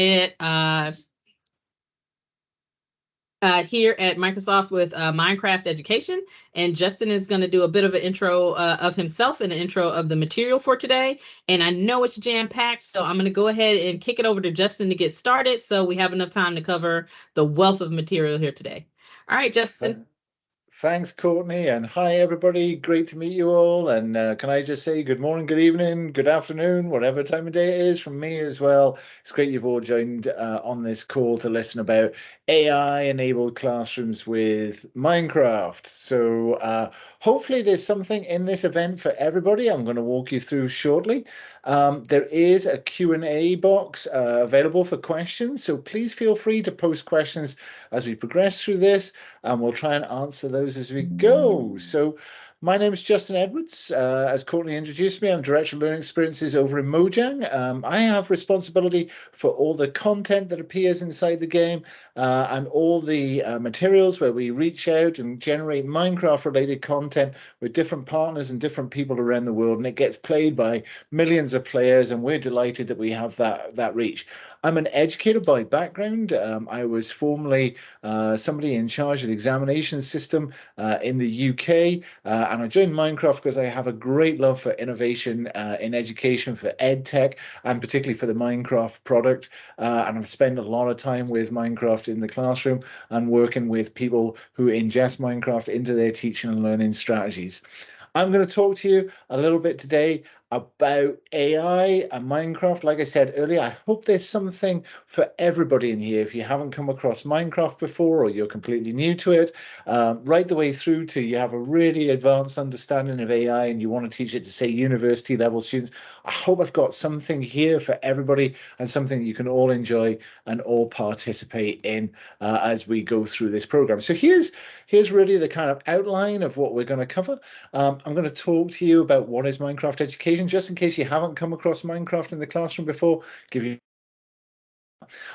it here at Microsoft with Minecraft Education. And Justin is going to do a bit of an intro of himself and an intro of the material for today. And I know it's jam-packed, so I'm going to go ahead and kick it over to Justin to get started so we have enough time to cover the wealth of material here today. All right, Justin. Thanks, Courtney, and hi, everybody. Great to meet you all. And can I just say good morning, good evening, good afternoon, whatever time of day it is from me as well. It's great you've all joined on this call to listen about AI-enabled classrooms with Minecraft. So hopefully there's something in this event for everybody. I'm going to walk you through shortly. There is a Q&A box available for questions, so please feel free to post questions as we progress through this, and we'll try and answer those as we go. So my name is Justin Edwards. As Courtney introduced me, I'm Director of Learning Experiences over in Mojang. I have responsibility for all the content that appears inside the game and all the materials where we reach out and generate Minecraft-related content with different partners and different people around the world, and it gets played by millions of players, and we're delighted that we have that reach. I'm an educator by background. I was formerly somebody in charge of the examination system in the UK, and I joined Minecraft because I have a great love for innovation in education, for ed tech, and particularly for the Minecraft product. And I've spent a lot of time with Minecraft in the classroom and working with people who ingest Minecraft into their teaching and learning strategies. I'm going to talk to you a little bit today about AI and Minecraft. Like I said earlier, I hope there's something for everybody in here. If you haven't come across Minecraft before, or you're completely new to it, right the way through to you have a really advanced understanding of AI and you want to teach it to, say, university level students, I hope I've got something here for everybody and something you can all enjoy and all participate in as we go through this program. So here's really the kind of outline of what we're going to cover. I'm going to talk to you about what is Minecraft education, just in case you haven't come across Minecraft in the classroom before.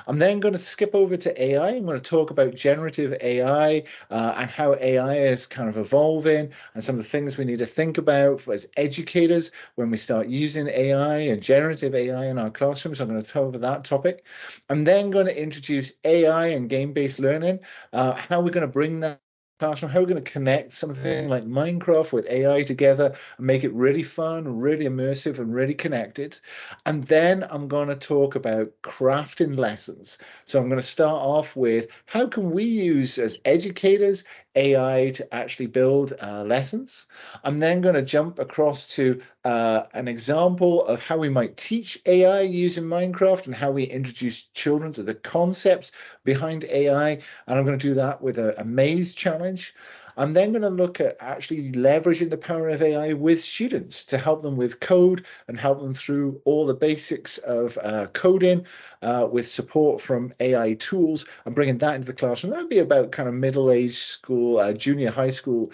I'm then going to skip over to AI. I'm going to talk about generative AI and how AI is kind of evolving and some of the things we need to think about as educators when we start using AI and generative AI in our classrooms. I'm going to cover that topic. I'm then going to introduce AI and game-based learning, how we're going to bring that classroom, how we're going to connect something like Minecraft with AI together and make it really fun, really immersive, and really connected. And then I'm going to talk about crafting lessons. So I'm going to start off with how can we use, as educators, AI to actually build lessons. I'm then going to jump across to an example of how we might teach AI using Minecraft and how we introduce children to the concepts behind AI. And I'm going to do that with a maze challenge. I'm then going to look at actually leveraging the power of AI with students to help them with code and help them through all the basics of coding with support from AI tools and bringing that into the classroom. That would be about kind of middle-aged school, junior high school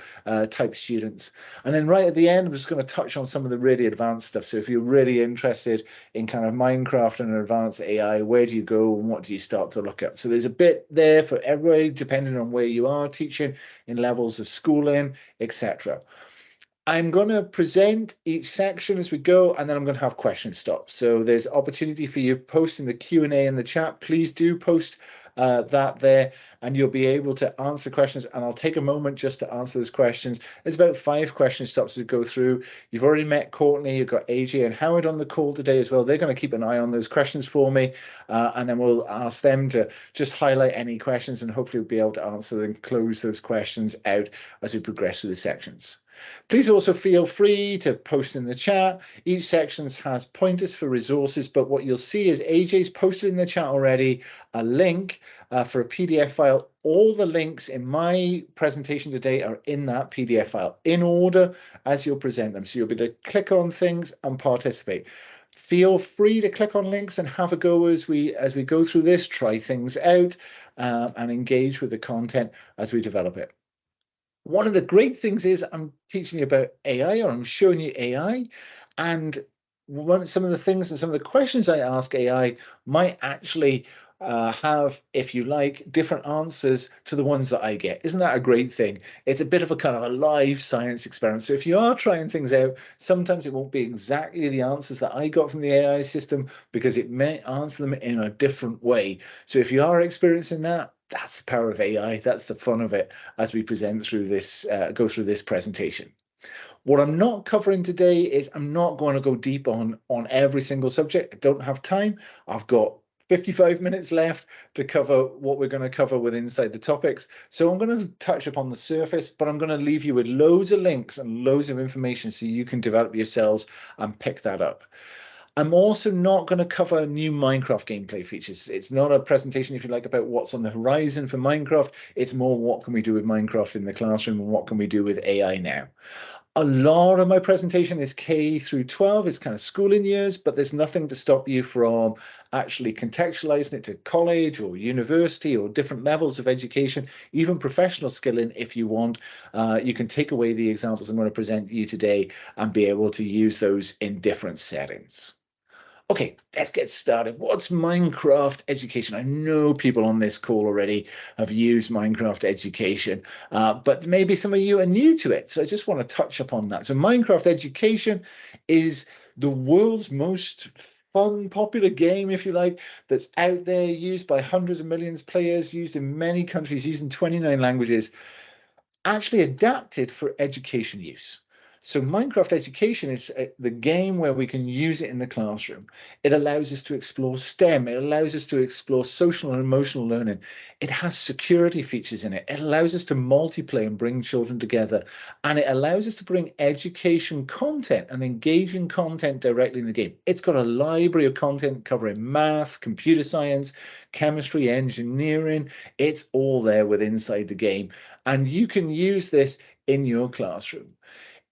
type students. And then right at the end, I'm just going to touch on some of the really advanced stuff. So if you're really interested in kind of Minecraft and advanced AI, where do you go and what do you start to look up? So there's a bit there for everybody, depending on where you are teaching in levels of schooling, etc. I'm going to present each section as we go, and then I'm going to have question stops. So there's opportunity for you posting the Q&A in the chat. Please do post that there, and you'll be able to answer questions, and I'll take a moment just to answer those questions. There's about 5 question stops to go through. You've already met Courtney, you've got AJ and Howard on the call today as well. They're going to keep an eye on those questions for me, and then we'll ask them to just highlight any questions, and hopefully we'll be able to answer and close those questions out as we progress through the sections. Please also feel free to post in the chat. Each section has pointers for resources, but what you'll see is AJ's posted in the chat already a link for a PDF file. All the links in my presentation today are in that PDF file in order as you'll present them. So you'll be able to click on things and participate. Feel free to click on links and have a go as we go through this, try things out and engage with the content as we develop it. One of the great things is I'm teaching you about AI, or I'm showing you AI, and some of the things and some of the questions I ask AI might actually have, if you like, different answers to the ones that I get. Isn't that a great thing? It's a bit of a kind of a live science experiment. So if you are trying things out, sometimes it won't be exactly the answers that I got from the AI system because it may answer them in a different way. So if you are experiencing that, that's the power of AI. That's the fun of it as we present through this, go through this presentation. What I'm not covering today is I'm not going to go deep on every single subject. I don't have time. I've got 55 minutes left to cover what we're going to cover with inside the topics. So I'm going to touch upon the surface, but I'm going to leave you with loads of links and loads of information so you can develop yourselves and pick that up. I'm also not going to cover new Minecraft gameplay features. It's not a presentation, if you like, about what's on the horizon for Minecraft. It's more what can we do with Minecraft in the classroom and what can we do with AI now. A lot of my presentation is K through 12, is kind of schooling years, but there's nothing to stop you from actually contextualizing it to college or university or different levels of education, even professional skilling if you want. You can take away the examples I'm going to present to you today and be able to use those in different settings. Okay, let's get started. What's Minecraft education? I know people on this call already have used Minecraft education, but maybe some of you are new to it. So I just want to touch upon that. So Minecraft education is the world's most fun, popular game, if you like, that's out there, used by hundreds of millions of players, used in many countries, used in 29 languages, actually adapted for education use. So Minecraft Education is the game where we can use it in the classroom. It allows us to explore STEM. It allows us to explore social and emotional learning. It has security features in it. It allows us to multiplayer and bring children together. And it allows us to bring education content and engaging content directly in the game. It's got a library of content covering math, computer science, chemistry, engineering. It's all there with inside the game. And you can use this in your classroom.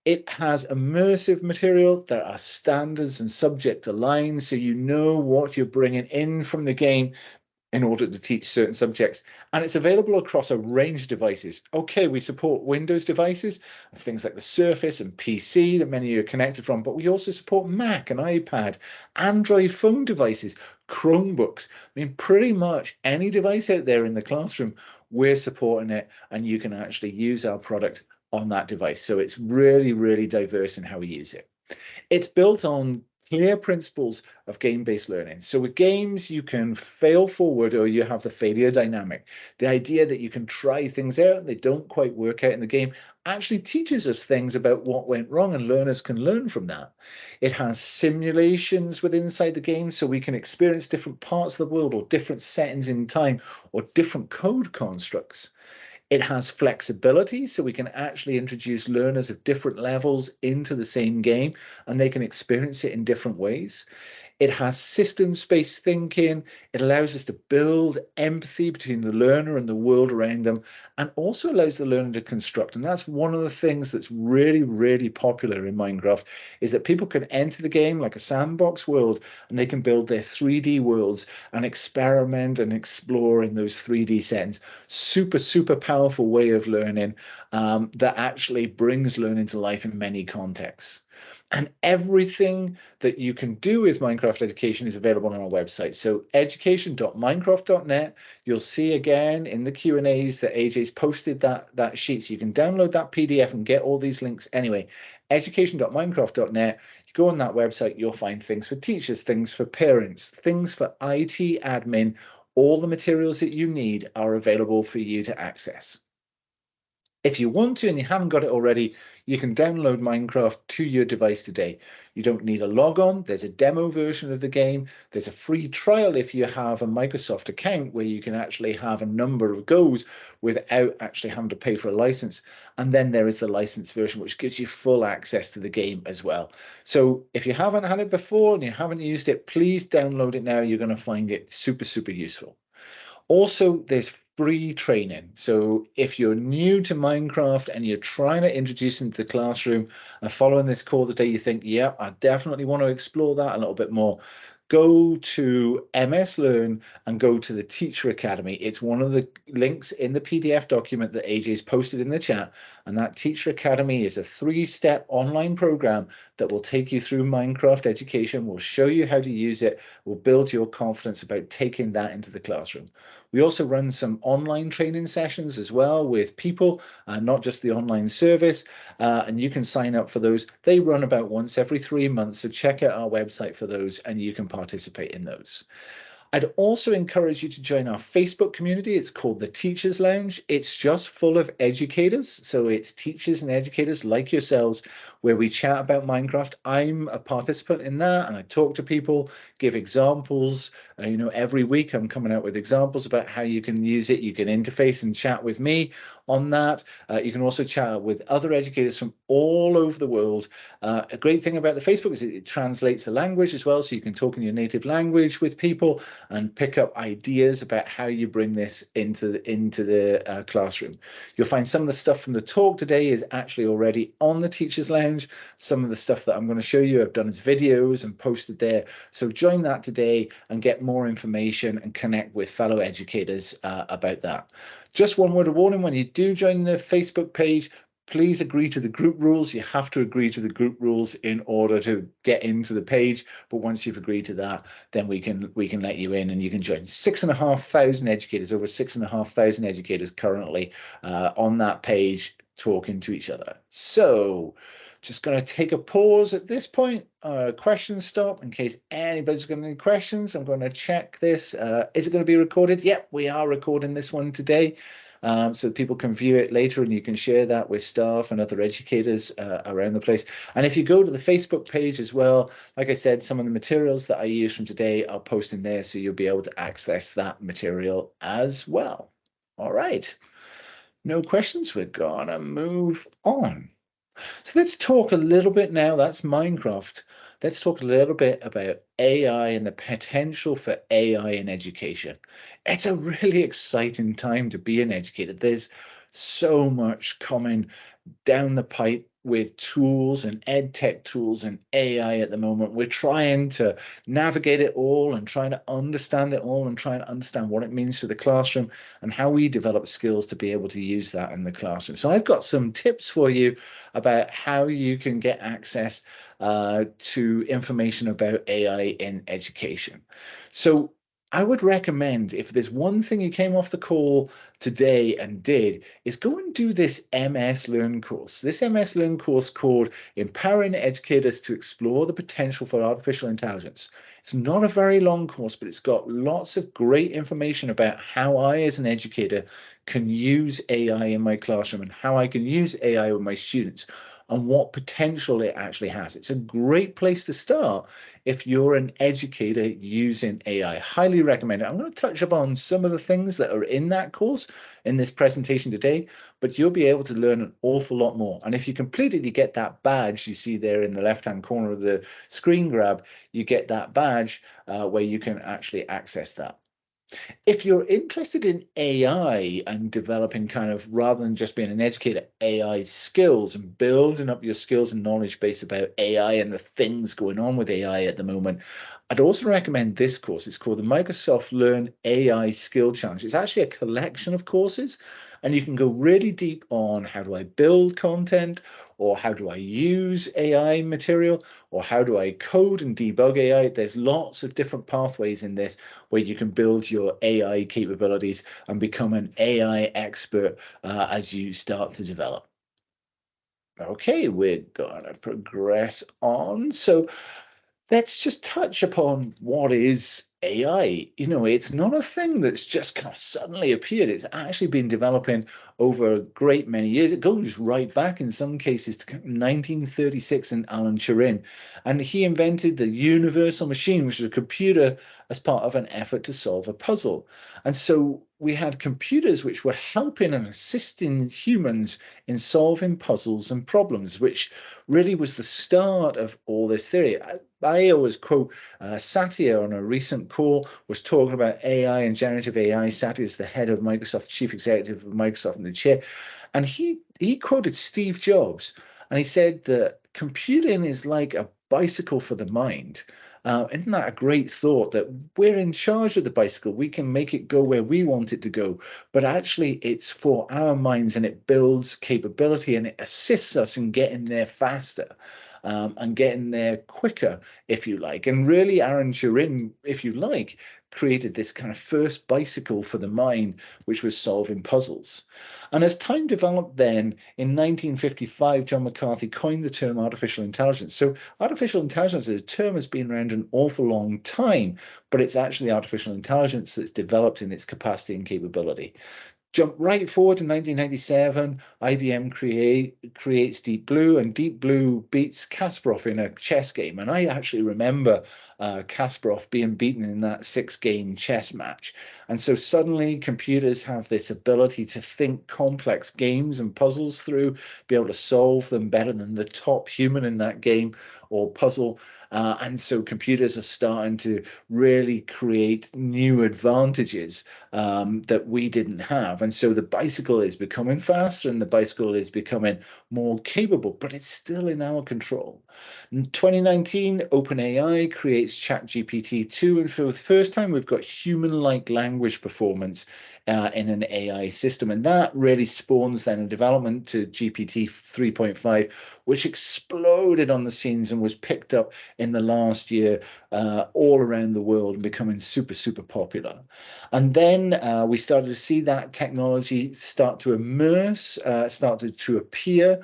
It has immersive material. There are standards and subject aligned, so you know what you're bringing in from the game in order to teach certain subjects. And it's available across a range of devices. Okay, we support Windows devices, things like the Surface and PC that many of you are connected from, but we also support Mac and iPad, Android phone devices, Chromebooks. I mean, pretty much any device out there in the classroom, we're supporting it, and you can actually use our product on that device. So it's really, really diverse in how we use it. It's built on clear principles of game-based learning. So with games, you can fail forward or you have the failure dynamic. The idea that you can try things out and they don't quite work out in the game actually teaches us things about what went wrong, and learners can learn from that. It has simulations within inside the game so we can experience different parts of the world or different settings in time or different code constructs. It has flexibility, so we can actually introduce learners of different levels into the same game and they can experience it in different ways. It has systems-based thinking. It allows us to build empathy between the learner and the world around them, and also allows the learner to construct. And that's one of the things that's really, really popular in Minecraft, is that people can enter the game like a sandbox world, and they can build their 3D worlds and experiment and explore in those 3D settings. Super, super powerful way of learning that actually brings learning to life in many contexts. And everything that you can do with Minecraft Education is available on our website. So education.minecraft.net. You'll see again in the Q&As that AJ's posted that sheet. So you can download that PDF and get all these links anyway. Education.minecraft.net. You go on that website, you'll find things for teachers, things for parents, things for IT admin. All the materials that you need are available for you to access. If you want to and you haven't got it already, you can download Minecraft to your device today. You don't need a logon. There's a demo version of the game. There's a free trial if you have a Microsoft account where you can actually have a number of goes without actually having to pay for a license. And then there is the licensed version, which gives you full access to the game as well. So if you haven't had it before and you haven't used it, please download it now. You're going to find it super, super useful. Also, there's free training. So if you're new to Minecraft and you're trying to introduce into the classroom and following this call today, you think, yeah, I definitely want to explore that a little bit more. go to MS Learn and go to the Teacher Academy. It's one of the links in the PDF document that AJ's posted in the chat. And that Teacher Academy is a 3-step online program that will take you through Minecraft education, will show you how to use it, will build your confidence about taking that into the classroom. We also run some online training sessions as well with people, not just the online service, and you can sign up for those. They run about once every 3 months, so check out our website for those and you can participate in those. I'd also encourage you to join our Facebook community. It's called the Teachers Lounge. It's just full of educators. So it's teachers and educators like yourselves where we chat about Minecraft. I'm a participant in that and I talk to people, give examples. Every week I'm coming out with examples about how you can use it. You can interface and chat with me on that. You can also chat with other educators from all over the world. A great thing about the Facebook is it translates the language as well. So you can talk in your native language with people and pick up ideas about how you bring this into the classroom. You'll find some of the stuff from the talk today is actually already on the Teachers Lounge. Some of the stuff that I'm going to show you I've done as videos and posted there. So join that today and get more information and connect with fellow educators about that. Just one word of warning, when you do join the Facebook page, please agree to the group rules. You have to agree to the group rules in order to get into the page. But once you've agreed to that, then we can let you in and you can join 6,500 educators, over 6,500 educators currently on that page talking to each other. So just going to take a pause at this point, question stop in case anybody's got any questions. I'm going to check this. Is it going to be recorded? Yep, we are recording this one today. So people can view it later and you can share that with staff and other educators around the place. And if you go to the Facebook page as well, like I said, some of the materials that I use from today are posted there, so you'll be able to access that material as well. All right, no questions, we're gonna move on. So let's talk a little bit now, that's Minecraft. Let's talk a little bit about AI and the potential for AI in education. It's a really exciting time to be an educator. There's so much coming down the pipe with tools and ed tech tools and AI at the moment. We're trying to navigate it all and trying to understand it all and trying to understand what it means for the classroom and how we develop skills to be able to use that in the classroom. So I've got some tips for you about how you can get access to information about AI in education. So I would recommend, if there's one thing you came off the call today and did, is go and do this MS Learn course. This MS Learn course called Empowering Educators to Explore the Potential for Artificial Intelligence. It's not a very long course, but it's got lots of great information about how I, as an educator, can use AI in my classroom and how I can use AI with my students and what potential it actually has. It's a great place to start if you're an educator using AI. Highly recommend it. I'm going to touch upon some of the things that are in that course in this presentation today, but you'll be able to learn an awful lot more. And if you complete it, you get that badge you see there in the left-hand corner of the screen grab. You get that badge where you can actually access that. If you're interested in AI and developing kind of, rather than just being an educator, AI skills and building up your skills and knowledge base about AI and the things going on with AI at the moment, I'd also recommend this course. It's called the Microsoft Learn AI Skill Challenge. It's actually a collection of courses, and you can go really deep on how do I build content, or how do I use AI material, or how do I code and debug AI. There's lots of different pathways in this where you can build your AI capabilities and become an AI expert as you start to develop. Okay, we're gonna progress on. So let's just touch upon what is AI. It's not a thing that's just kind of suddenly appeared. It's actually been developing over a great many years. It goes right back in some cases to 1936 and Alan Turing. And he invented the universal machine, which is a computer as part of an effort to solve a puzzle. And so we had computers which were helping and assisting humans in solving puzzles and problems, which really was the start of all this theory. I always quote Satya on a recent call was talking about AI and generative AI. Satya is the head of Microsoft, chief executive of Microsoft and the chair. And he quoted Steve Jobs and he said that computing is like a bicycle for the mind. Isn't that a great thought that we're in charge of the bicycle? We can make it go where we want it to go, but actually it's for our minds and it builds capability and it assists us in getting there faster. And getting there quicker, if you like. And really, Aaron Turin, if you like, created this kind of first bicycle for the mind, which was solving puzzles. And as time developed then, in 1955, John McCarthy coined the term artificial intelligence. So artificial intelligence as a term has been around an awful long time, but it's actually artificial intelligence that's developed in its capacity and capability. Jump right forward to 1997, IBM creates Deep Blue, and Deep Blue beats Kasparov in a chess game. And I actually remember Kasparov being beaten in that six-game chess match. And so suddenly computers have this ability to think complex games and puzzles through, be able to solve them better than the top human in that game or puzzle. And so computers are starting to really create new advantages that we didn't have. And so the bicycle is becoming faster and the bicycle is becoming more capable, but it's still in our control. In 2019, OpenAI creates ChatGPT-2, and for the first time, we've got human-like language performance in an AI system. And that really spawns then a development to GPT 3.5, which exploded on the scenes and was picked up in the last year all around the world and becoming super, super popular. And then we started to see that technology start to immerse, started to appear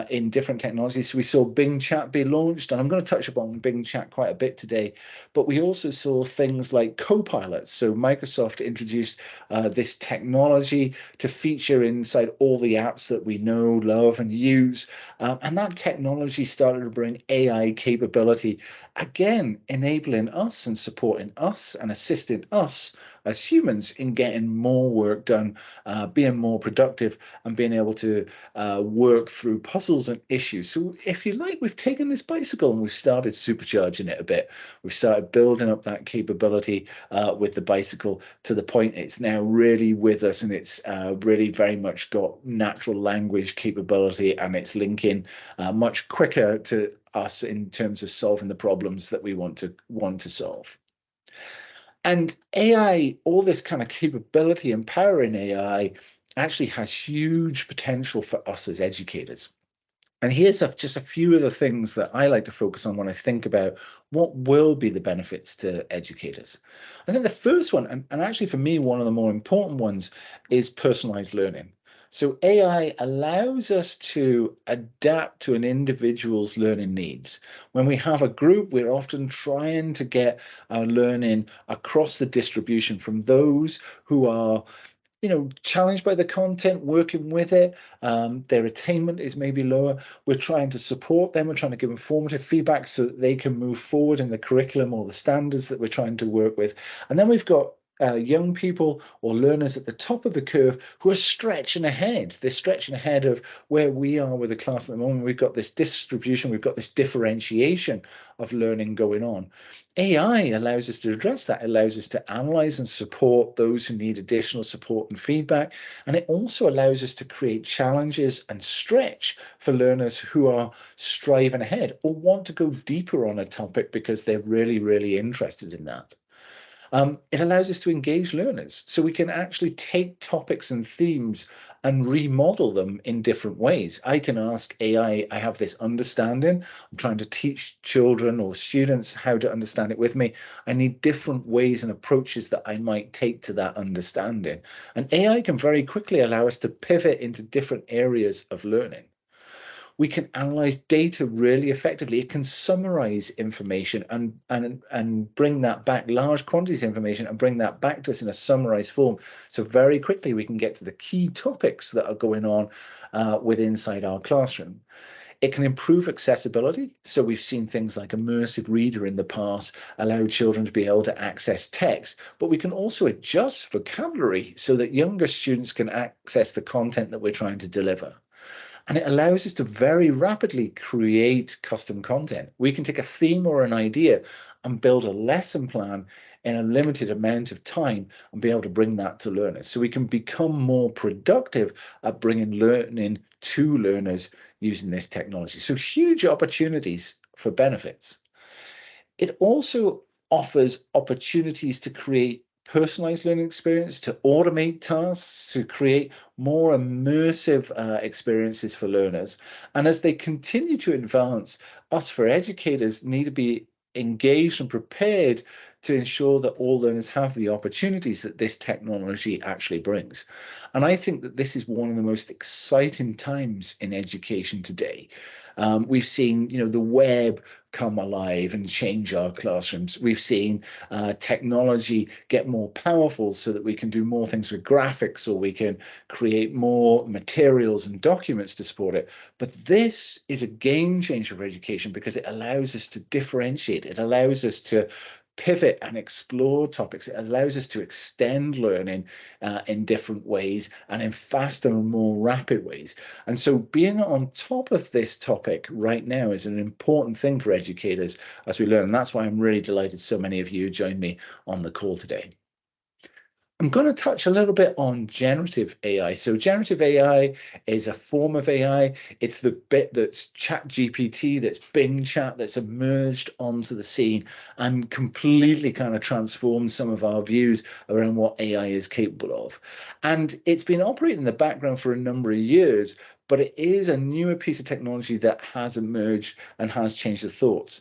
in different technologies. So we saw Bing Chat be launched, and I'm going to touch upon Bing Chat quite a bit today. But we also saw things like Copilot. So Microsoft introduced this technology to feature inside all the apps that we know, love, and use. And that technology started to bring AI capability, again, enabling us and supporting us and assisting us as humans in getting more work done, being more productive, and being able to work through puzzles and issues. So, if you like, we've taken this bicycle and we've started supercharging it a bit. We've started building up that capability with the bicycle to the point it's now really with us, and it's really very much got natural language capability, and it's linking much quicker to us in terms of solving the problems that we want to solve. And AI, all this kind of capability and power in AI actually has huge potential for us as educators. And here's just a few of the things that I like to focus on when I think about what will be the benefits to educators. I think the first one, and actually for me, one of the more important ones, is personalized learning. So AI allows us to adapt to an individual's learning needs. When we have a group, we're often trying to get our learning across the distribution from those who are challenged by the content, working with it. Their attainment is maybe lower. We're trying to support them. We're trying to give them formative feedback so that they can move forward in the curriculum or the standards that we're trying to work with. And then we've got young people or learners at the top of the curve who are stretching ahead. They're stretching ahead of where we are with the class at the moment. We've got this distribution, we've got this differentiation of learning going on. AI allows us to address that. It allows us to analyze and support those who need additional support and feedback. And it also allows us to create challenges and stretch for learners who are striving ahead or want to go deeper on a topic because they're really, really interested in that. It allows us to engage learners. So we can actually take topics and themes and remodel them in different ways. I can ask AI, I have this understanding. I'm trying to teach children or students how to understand it with me. I need different ways and approaches that I might take to that understanding. And AI can very quickly allow us to pivot into different areas of learning. We can analyze data really effectively. It can summarize information and bring that back, large quantities of information, and bring that back to us in a summarized form. So very quickly we can get to the key topics that are going on inside our classroom. It can improve accessibility. So we've seen things like immersive reader in the past allow children to be able to access text, but we can also adjust vocabulary so that younger students can access the content that we're trying to deliver. And it allows us to very rapidly create custom content. We can take a theme or an idea and build a lesson plan in a limited amount of time and be able to bring that to learners. So we can become more productive at bringing learning to learners using this technology. So huge opportunities for benefits. It also offers opportunities to create personalized learning experience, to automate tasks, to create more immersive experiences for learners. And as they continue to advance, us for educators need to be engaged and prepared to ensure that all learners have the opportunities that this technology actually brings. And I think that this is one of the most exciting times in education today. We've seen, the web come alive and change our classrooms. We've seen technology get more powerful so that we can do more things with graphics, or we can create more materials and documents to support it. But this is a game changer for education because it allows us to differentiate. It allows us to pivot and explore topics. It allows us to extend learning in different ways and in faster and more rapid ways. And so being on top of this topic right now is an important thing for educators as we learn. And that's why I'm really delighted so many of you joined me on the call today. I'm going to touch a little bit on generative AI. So generative AI is a form of AI. It's the bit that's Chat GPT, that's Bing Chat, that's emerged onto the scene and completely kind of transformed some of our views around what AI is capable of. And it's been operating in the background for a number of years, but it is a newer piece of technology that has emerged and has changed the thoughts.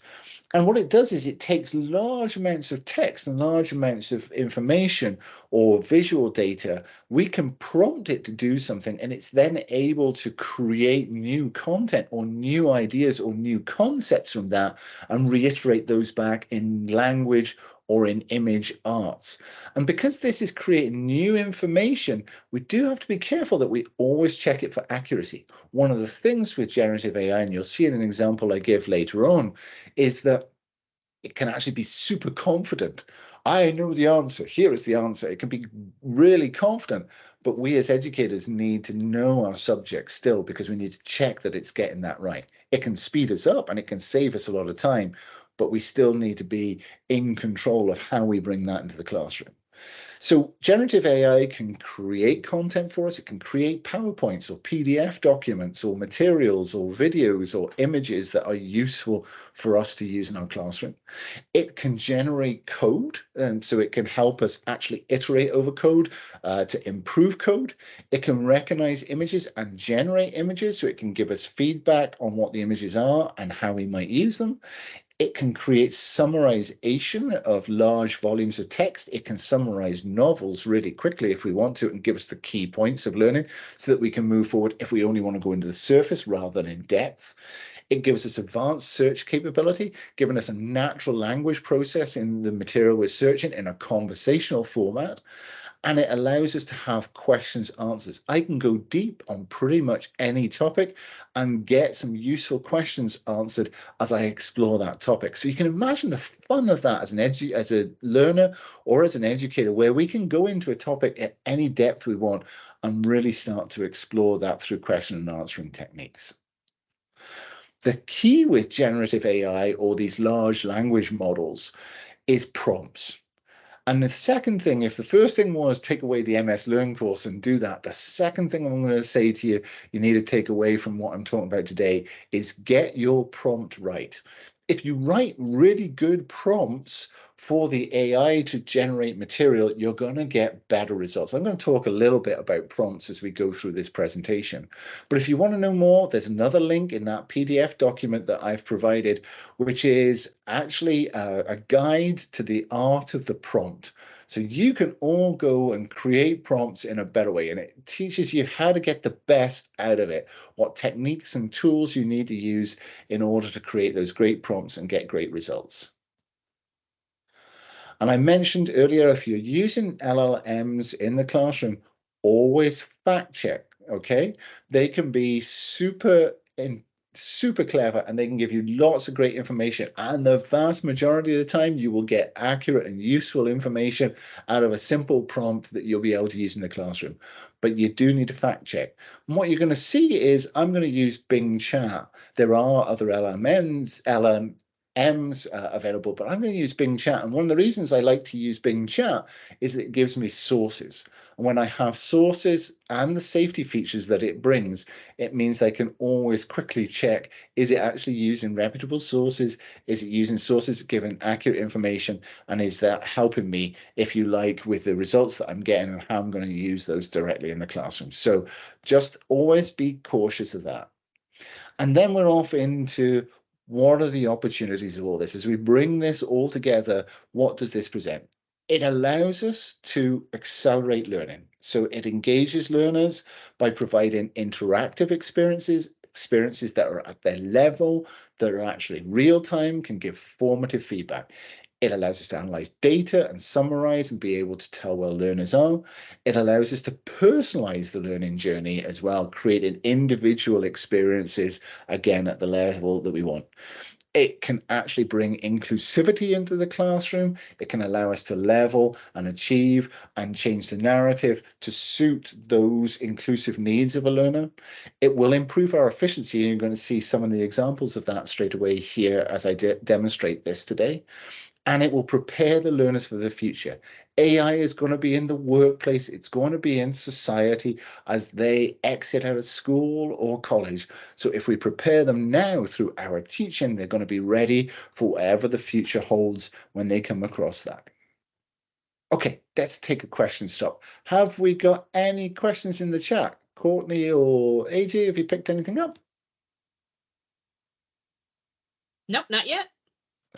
And what it does is it takes large amounts of text and large amounts of information or visual data. We can prompt it to do something, and it's then able to create new content or new ideas or new concepts from that and reiterate those back in language or in image arts. And because this is creating new information, we do have to be careful that we always check it for accuracy. One of the things with generative AI, and you'll see in an example I give later on, is that it can actually be super confident. I know the answer. Here is the answer. It can be really confident, but we as educators need to know our subject still because we need to check that it's getting that right. It can speed us up and it can save us a lot of time, but we still need to be in control of how we bring that into the classroom. So generative AI can create content for us. It can create PowerPoints or PDF documents or materials or videos or images that are useful for us to use in our classroom. It can generate code, and so it can help us actually iterate over code to improve code. It can recognize images and generate images, so it can give us feedback on what the images are and how we might use them. It can create summarization of large volumes of text. It can summarize novels really quickly if we want to and give us the key points of learning so that we can move forward if we only want to go into the surface rather than in depth. It gives us advanced search capability, giving us a natural language process in the material we're searching in a conversational format. And it allows us to have questions, answers. I can go deep on pretty much any topic and get some useful questions answered as I explore that topic. So you can imagine the fun of that as a learner or as an educator, where we can go into a topic at any depth we want and really start to explore that through question and answering techniques. The key with generative AI or these large language models is prompts. And the second thing, if the first thing was take away the MS Learn course and do that, the second thing I'm going to say to you, you need to take away from what I'm talking about today is get your prompt right. If you write really good prompts for the AI to generate material, you're going to get better results. I'm going to talk a little bit about prompts as we go through this presentation. But if you want to know more, there's another link in that PDF document that I've provided, which is actually a guide to the art of the prompt. So you can all go and create prompts in a better way, and it teaches you how to get the best out of it, what techniques and tools you need to use in order to create those great prompts and get great results. And I mentioned earlier, if you're using LLMs in the classroom, always fact check, okay? They can be super clever and they can give you lots of great information. And the vast majority of the time, you will get accurate and useful information out of a simple prompt that you'll be able to use in the classroom. But you do need to fact check. And what you're going to see is I'm going to use Bing Chat. There are other LLMs, M's available, but I'm going to use Bing Chat. And one of the reasons I like to use Bing Chat is that it gives me sources. And when I have sources and the safety features that it brings, it means I can always quickly check, is it actually using reputable sources? Is it using sources giving accurate information? And is that helping me, if you like, with the results that I'm getting and how I'm going to use those directly in the classroom? So just always be cautious of that. And then we're off into what are the opportunities of all this? As we bring this all together, what does this present? It allows us to accelerate learning. So it engages learners by providing interactive experiences, experiences that are at their level, that are actually real time, can give formative feedback. It allows us to analyze data and summarize and be able to tell where learners are. It allows us to personalize the learning journey as well, creating individual experiences, again, at the level that we want. It can actually bring inclusivity into the classroom. It can allow us to level and achieve and change the narrative to suit those inclusive needs of a learner. It will improve our efficiency, and you're going to see some of the examples of that straight away here as I demonstrate this today, and it will prepare the learners for the future. AI is going to be in the workplace, it's going to be in society as they exit out of school or college. So if we prepare them now through our teaching, they're going to be ready for whatever the future holds when they come across that. Okay, let's take a question stop. Have we got any questions in the chat? Courtney or AJ, have you picked anything up? Nope, not yet.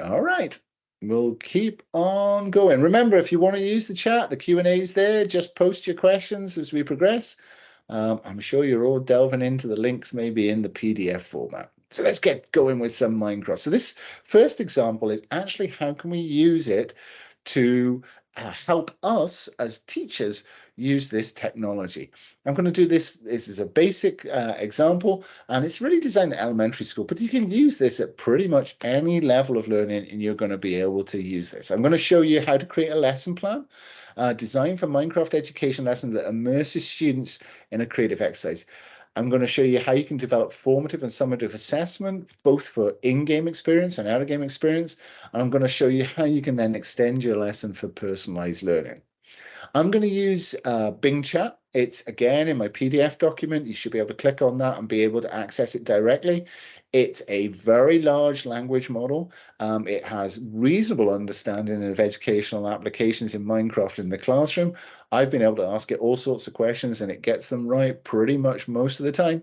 All right. We'll keep on going. Remember, if you want to use the chat, the Q&A is there. Just post your questions as we progress. I'm sure you're all delving into the links maybe in the PDF format. So let's get going with some Minecraft. So this first example is actually how can we use it to help us as teachers use this technology. I'm going to do this. This is a basic example, and it's really designed at elementary school, but you can use this at pretty much any level of learning, and you're going to be able to use this. I'm going to show you how to create a lesson plan designed for Minecraft education lesson that immerses students in a creative exercise. I'm going to show you how you can develop formative and summative assessment, both for in-game experience and out-of-game experience. And I'm going to show you how you can then extend your lesson for personalized learning. I'm going to use Bing Chat. It's again in my PDF document. You should be able to click on that and be able to access it directly. It's a very large language model. It has reasonable understanding of educational applications in Minecraft in the classroom. I've been able to ask it all sorts of questions and it gets them right pretty much most of the time.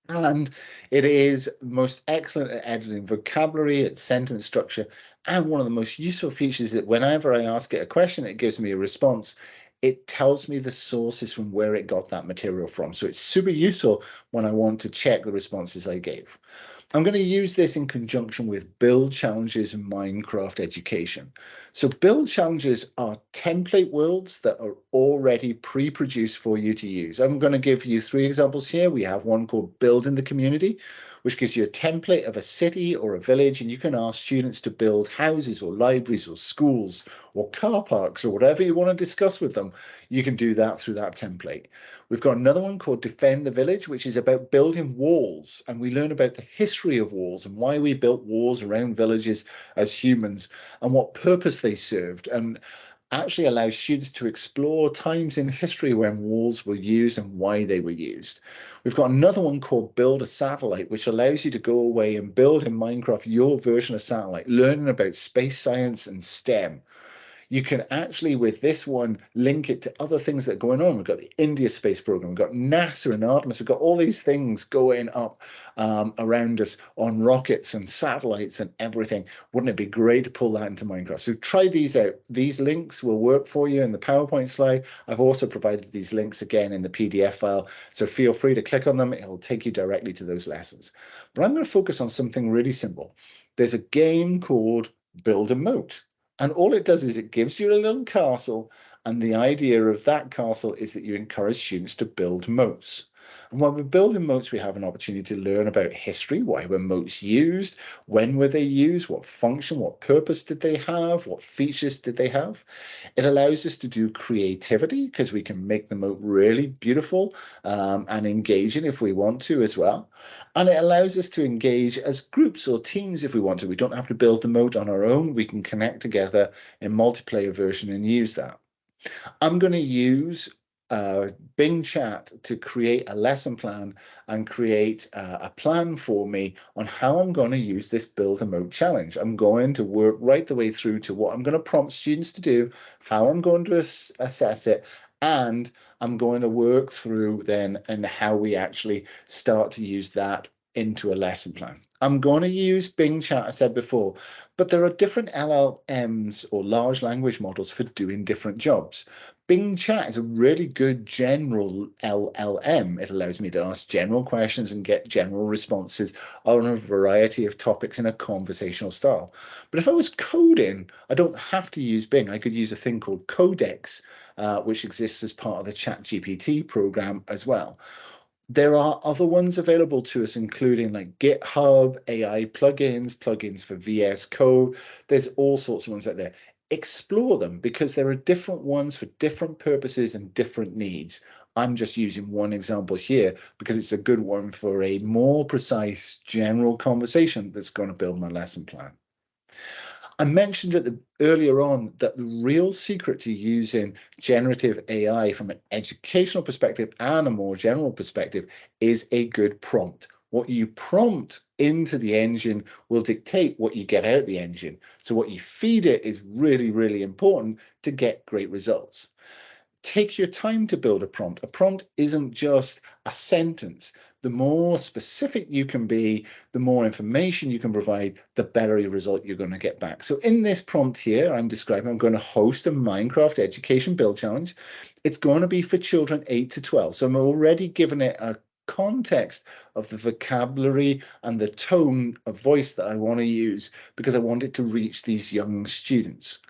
And it is most excellent at editing vocabulary, its sentence structure, and one of the most useful features is that whenever I ask it a question, it gives me a response. It tells me the sources from where it got that material from. So it's super useful when I want to check the responses I gave. I'm going to use this in conjunction with build challenges in Minecraft education. So build challenges are template worlds that are already pre-produced for you to use. I'm going to give you 3 examples here. We have one called Build in the Community, which gives you a template of a city or a village, and you can ask students to build houses or libraries or schools or car parks or whatever you want to discuss with them. You can do that through that template. We've got another one called Defend the Village, which is about building walls, and we learn about the history of walls and why we built walls around villages as humans and what purpose they served, and actually allows students to explore times in history when walls were used and why they were used. We've got another one called Build a Satellite, which allows you to go away and build in Minecraft your version of satellite, learning about space science and STEM. You can actually, with this one, link it to other things that are going on. We've got the India space program, we've got NASA and Artemis, we've got all these things going up around us on rockets and satellites and everything. Wouldn't it be great to pull that into Minecraft? So try these out. These links will work for you in the PowerPoint slide. I've also provided these links again in the PDF file, so feel free to click on them. It'll take you directly to those lessons. But I'm going to focus on something really simple. There's a game called Build a Moat. And all it does is it gives you a little castle, and the idea of that castle is that you encourage students to build moats. And when we're building moats, we have an opportunity to learn about history. Why were moats used? When were they used? What function, what purpose did they have? What features did they have? It allows us to do creativity because we can make the moat really beautiful and engaging if we want to as well. And it allows us to engage as groups or teams if we want to. We don't have to build the moat on our own. We can connect together in multiplayer version and use that. I'm going to use Bing Chat to create a lesson plan and create a plan for me on how I'm going to use this Build a Moat challenge. I'm going to work right the way through to what I'm going to prompt students to do, how I'm going to assess it, and I'm going to work through then and how we actually start to use that into a lesson plan. I'm going to use Bing Chat, I said before, but there are different LLMs or large language models for doing different jobs. Bing Chat is a really good general LLM. It allows me to ask general questions and get general responses on a variety of topics in a conversational style. But if I was coding, I don't have to use Bing. I could use a thing called Codex, which exists as part of the ChatGPT program as well. There are other ones available to us, including like GitHub, AI plugins, plugins for VS Code. There's all sorts of ones out there. Explore them because there are different ones for different purposes and different needs. I'm just using one example here because it's a good one for a more precise general conversation that's going to build my lesson plan. I mentioned earlier on that the real secret to using generative AI from an educational perspective and a more general perspective is a good prompt. What you prompt into the engine will dictate what you get out of the engine. So what you feed it is really, really important to get great results. Take your time to build a prompt. A prompt isn't just a sentence. The more specific you can be, the more information you can provide, the better result you're going to get back. So in this prompt here, I'm going to host a Minecraft education build challenge. It's going to be for children 8 to 12. So I'm already giving it a context of the vocabulary and the tone of voice that I want to use because I want it to reach these young students.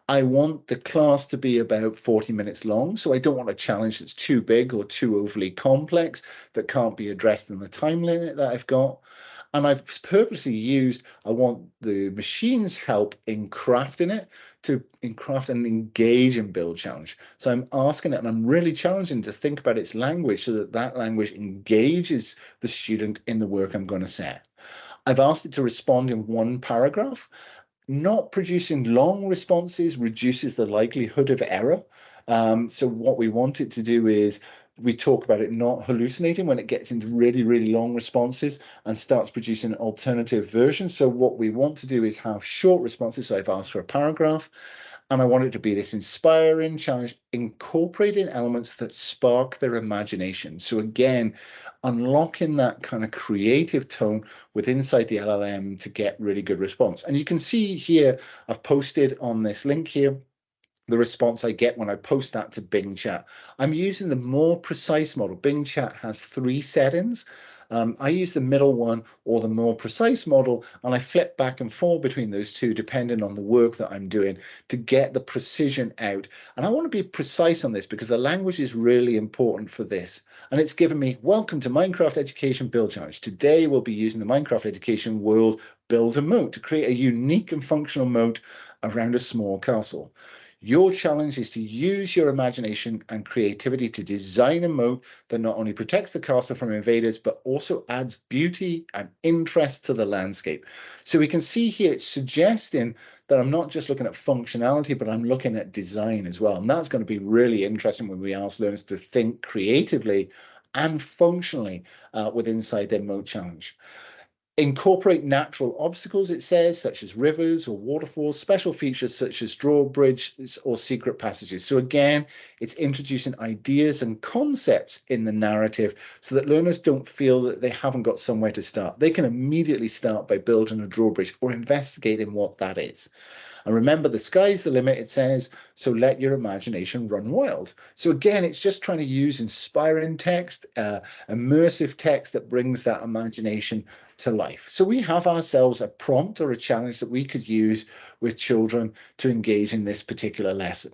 I want the class to be about 40 minutes long, so I don't want a challenge that's too big or too overly complex that can't be addressed in the time limit that I've got. And I've purposely used, I want the machine's help in crafting it in craft and engage and build challenge. So I'm asking it and I'm really challenging to think about its language so that that language engages the student in the work I'm going to set. I've asked it to respond in one paragraph. Not producing long responses reduces the likelihood of error. So what we want it to do is we talk about it not hallucinating when it gets into really, really long responses and starts producing alternative versions. So what we want to do is have short responses. So I've asked for a paragraph and I want it to be this inspiring challenge, incorporating elements that spark their imagination. So again, unlocking that kind of creative tone with inside the LLM to get really good response. And you can see here, I've posted on this link here, the response I get when I post that to Bing Chat. I'm using the more precise model. Bing Chat has 3 settings. I use the middle one or the more precise model, and I flip back and forth between those two depending on the work that I'm doing to get the precision out. And I want to be precise on this because the language is really important for this. And it's given me, welcome to Minecraft Education Build Challenge. Today we'll be using the Minecraft Education World Build a Moat to create a unique and functional moat around a small castle. Your challenge is to use your imagination and creativity to design a moat that not only protects the castle from invaders, but also adds beauty and interest to the landscape. So we can see here it's suggesting that I'm not just looking at functionality, but I'm looking at design as well. And that's going to be really interesting when we ask learners to think creatively and functionally with inside their moat challenge. Incorporate natural obstacles, it says, such as rivers or waterfalls, special features such as drawbridges or secret passages. So again, it's introducing ideas and concepts in the narrative so that learners don't feel that they haven't got somewhere to start. They can immediately start by building a drawbridge or investigating what that is. And remember, the sky's the limit, it says, so let your imagination run wild. So again, it's just trying to use inspiring text, immersive text that brings that imagination to life. So we have ourselves a prompt or a challenge that we could use with children to engage in this particular lesson.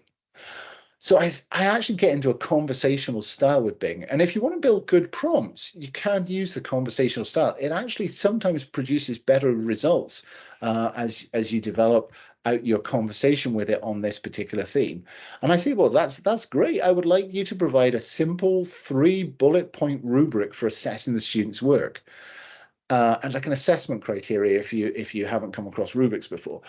So I actually get into a conversational style with Bing. And if you want to build good prompts, you can use the conversational style. It actually sometimes produces better results as you develop out your conversation with it on this particular theme. And I say, well, that's great. I would like you to provide a simple 3 bullet point rubric for assessing the student's work. And like an assessment criteria if you haven't come across rubrics before.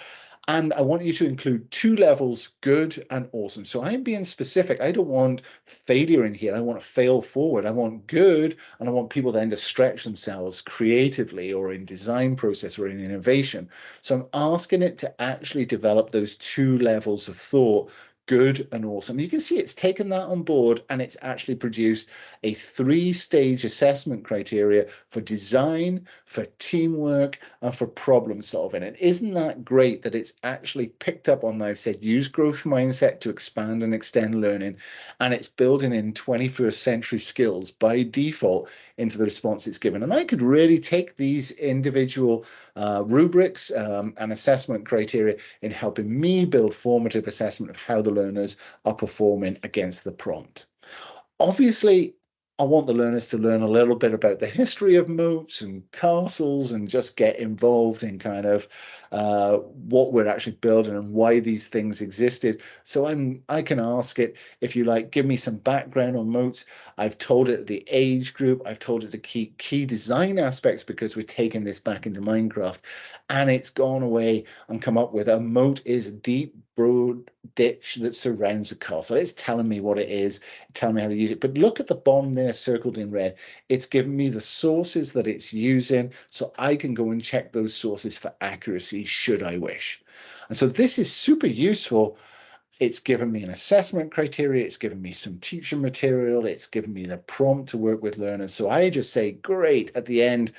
And I want you to include 2 levels, good and awesome. So I'm being specific. I don't want failure in here. I want to fail forward. I want good, and I want people then to stretch themselves creatively or in design process or in innovation. So I'm asking it to actually develop those 2 levels of thought, good and awesome. You can see it's taken that on board and it's actually produced a 3-stage assessment criteria for design, for teamwork, and for problem solving. And isn't that great that it's actually picked up on, I've said, use growth mindset to expand and extend learning, and it's building in 21st century skills by default into the response it's given. And I could really take these individual rubrics and assessment criteria in helping me build formative assessment of how the learners are performing against the prompt. Obviously, I want the learners to learn a little bit about the history of moats and castles and just get involved in kind of what we're actually building and why these things existed. So I can ask it, if you like, give me some background on moats. I've told it the age group. I've told it the key design aspects because we're taking this back into Minecraft. And it's gone away and come up with a moat is a deep, broad ditch that surrounds a castle. It's telling me what it is, telling me how to use it. But look at the bomb there circled in red. It's given me the sources that it's using, so I can go and check those sources for accuracy should I wish. And so this is super useful. It's given me an assessment criteria. It's given me some teaching material. It's given me the prompt to work with learners. So I just say, great, at the end,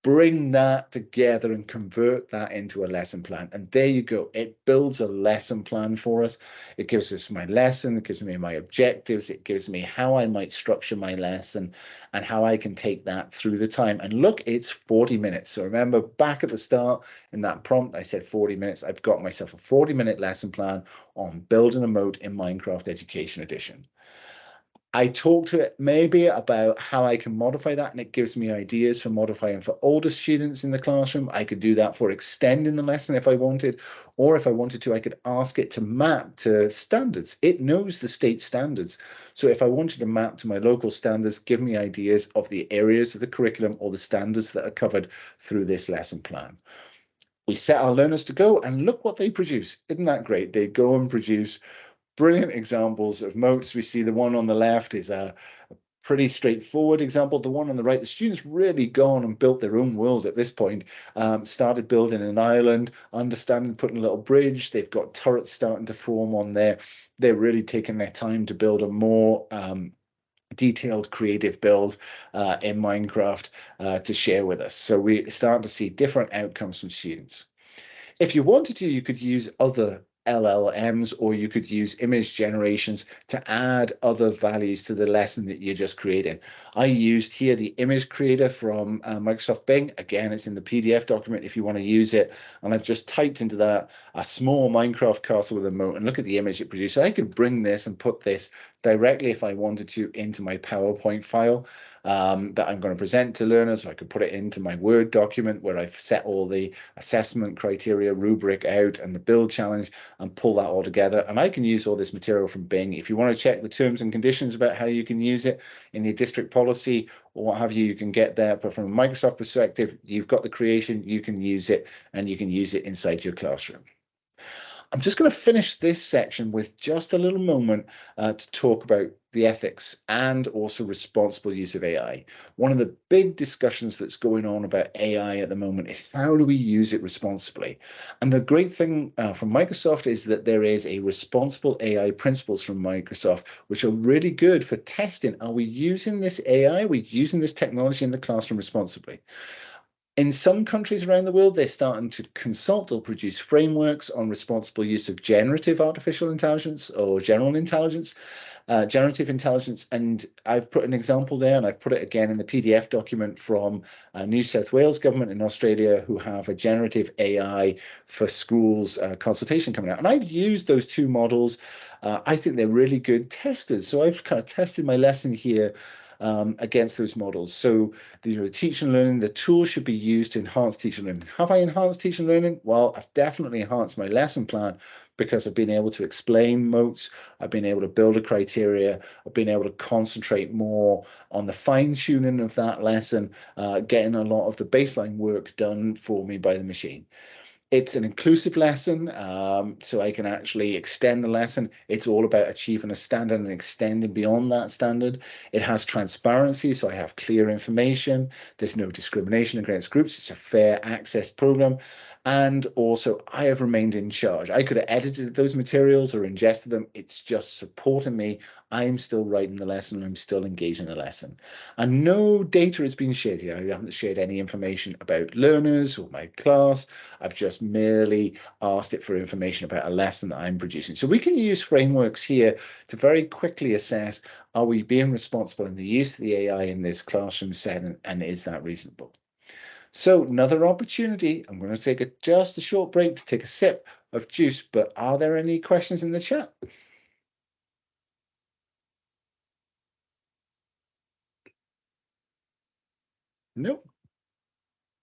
bring that together and convert that into a lesson plan. And there you go. It builds a lesson plan for us. It gives us my lesson. It gives me my objectives. It gives me how I might structure my lesson and how I can take that through the time. And look, it's 40 minutes. So remember back at the start in that prompt, I said 40 minutes. I've got myself a 40-minute lesson plan on building a moat in Minecraft Education Edition. I talk to it maybe about how I can modify that, and it gives me ideas for modifying for older students in the classroom. I could do that for extending the lesson if I wanted, or if I wanted to, I could ask it to map to standards. It knows the state standards. So if I wanted to map to my local standards, give me ideas of the areas of the curriculum or the standards that are covered through this lesson plan. We set our learners to go, and look what they produce. Isn't that great? They go and produce brilliant examples of moats. We see the one on the left is a pretty straightforward example. The one on the right, the students really gone and built their own world at this point, started building an island, understanding, putting a little bridge. They've got turrets starting to form on there. They're really taking their time to build a more detailed creative build in Minecraft to share with us. So we start to see different outcomes from students. If you wanted to, you could use other LLMs, or you could use image generations to add other values to the lesson that you're just creating. I used here the image creator from Microsoft Bing. Again, it's in the PDF document if you want to use it. And I've just typed into that a small Minecraft castle with a moat, and look at the image it produced. I could bring this and put this directly, if I wanted to, into my PowerPoint file that I'm going to present to learners. I could put it into my Word document where I've set all the assessment criteria, rubric out, and the build challenge, and pull that all together. And I can use all this material from Bing. If you want to check the terms and conditions about how you can use it in your district policy or what have you, you can get there. But from a Microsoft perspective, you've got the creation, you can use it, and you can use it inside your classroom. I'm just going to finish this section with just a little moment to talk about the ethics and also responsible use of AI. One of the big discussions that's going on about AI at the moment is how do we use it responsibly? And the great thing from Microsoft is that there is a responsible AI principles from Microsoft, which are really good for testing. Are we using this AI? Are we using this technology in the classroom responsibly? In some countries around the world, they're starting to consult or produce frameworks on responsible use of generative artificial intelligence or general intelligence, generative intelligence. And I've put an example there, and I've put it again in the PDF document from New South Wales government in Australia, who have a generative AI for schools consultation coming out. And I've used those 2 models I think they're really good testers. So I've kind of tested my lesson here against those models. So the teaching and learning, the tools should be used to enhance teaching and learning. Have I enhanced teaching and learning? Well, I've definitely enhanced my lesson plan because I've been able to explain moats, I've been able to build a criteria, I've been able to concentrate more on the fine tuning of that lesson, getting a lot of the baseline work done for me by the machine. It's an inclusive lesson, so I can actually extend the lesson. It's all about achieving a standard and extending beyond that standard. It has transparency, so I have clear information. There's no discrimination against groups. It's a fair access program. And also, I have remained in charge. I could have edited those materials or ingested them. It's just supporting me. I'm still writing the lesson. I'm still engaging the lesson. And no data has been shared here. I haven't shared any information about learners or my class. I've just merely asked it for information about a lesson that I'm producing. So we can use frameworks here to very quickly assess, are we being responsible in the use of the AI in this classroom setting, and is that reasonable? So another opportunity, I'm going to take just a short break to take a sip of juice, but are there any questions in the chat? Nope.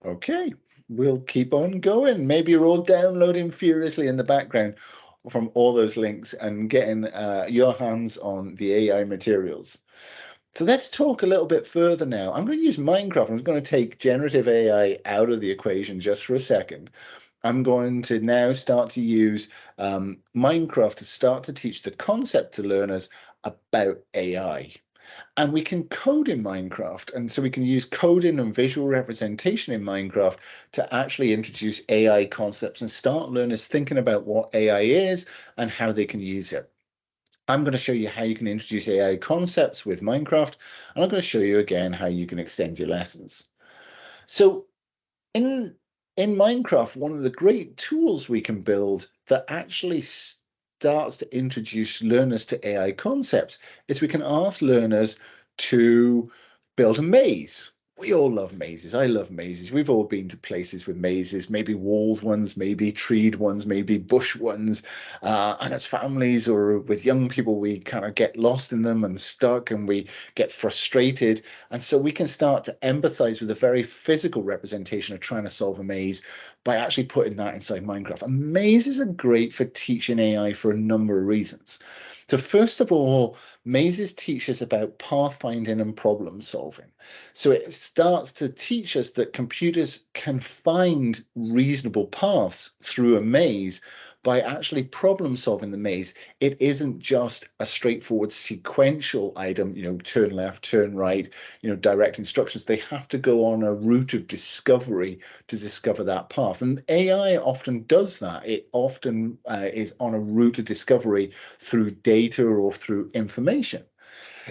Okay, we'll keep on going. Maybe you're all downloading furiously in the background from all those links and getting your hands on the AI materials. So let's talk a little bit further now. I'm going to use Minecraft. I'm going to take generative AI out of the equation just for a second. I'm going to now start to use Minecraft to start to teach the concept to learners about AI. And we can code in Minecraft. And so we can use coding and visual representation in Minecraft to actually introduce AI concepts and start learners thinking about what AI is and how they can use it. I'm going to show you how you can introduce AI concepts with Minecraft, and I'm going to show you again how you can extend your lessons. So in in Minecraft, one of the great tools we can build that actually starts to introduce learners to AI concepts is we can ask learners to build a maze. We all love mazes. I love mazes. We've all been to places with mazes, maybe walled ones, maybe treed ones, maybe bush ones. And as families or with young people, we kind of get lost in them and stuck and we get frustrated. And so we can start to empathize with a very physical representation of trying to solve a maze by actually putting that inside Minecraft. And mazes are great for teaching AI for a number of reasons. So first of all, mazes teach us about pathfinding and problem solving. So it starts to teach us that computers can find reasonable paths through a maze by actually problem solving the maze. It isn't just a straightforward sequential item, turn left, turn right, direct instructions. They have to go on a route of discovery to discover that path. And AI often does that. It often is on a route of discovery through data or through information.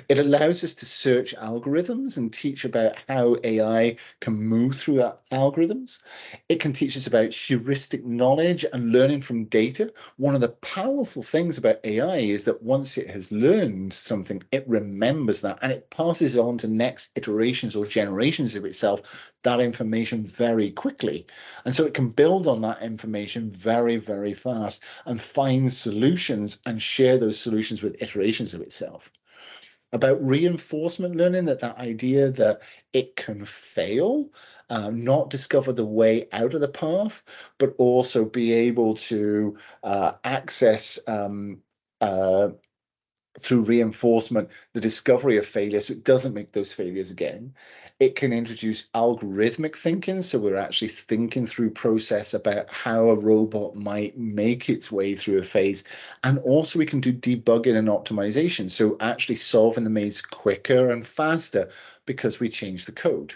It allows us to search algorithms and teach about how AI can move through algorithms. It can teach us about heuristic knowledge and learning from data. One of the powerful things about AI is that once it has learned something, it remembers that and it passes on to next iterations or generations of itself that information very quickly. And so it can build on that information very, very fast and find solutions and share those solutions with iterations of itself. About reinforcement learning, that idea that it can fail, not discover the way out of the path, but also be able to access through reinforcement the discovery of failure so it doesn't make those failures again. It can introduce algorithmic thinking, so we're actually thinking through process about how a robot might make its way through a phase. And also we can do debugging and optimization, so actually solving the maze quicker and faster because we change the code.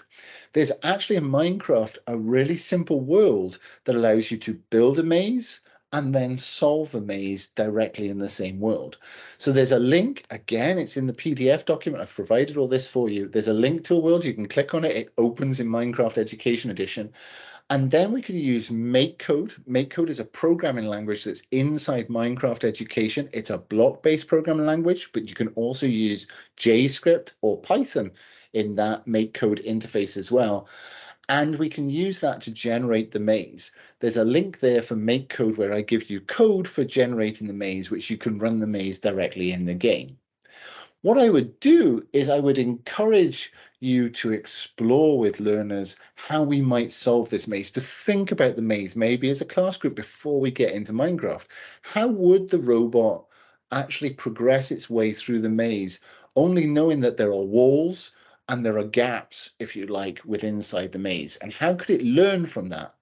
There's actually in Minecraft a really simple world that allows you to build a maze and then solve the maze directly in the same world. So there's a link, again, it's in the PDF document. I've provided all this for you. There's a link to a world. You can click on it. It opens in Minecraft Education Edition. And then we can use MakeCode. MakeCode is a programming language that's inside Minecraft Education. It's a block-based programming language, but you can also use JavaScript or Python in that MakeCode interface as well. And we can use that to generate the maze. There's a link there for make code where I give you code for generating the maze, which you can run the maze directly in the game. What I would do is I would encourage you to explore with learners how we might solve this maze, to think about the maze maybe as a class group before we get into Minecraft. How would the robot actually progress its way through the maze, only knowing that there are walls and there are gaps, if you like, within inside the maze? And how could it learn from that?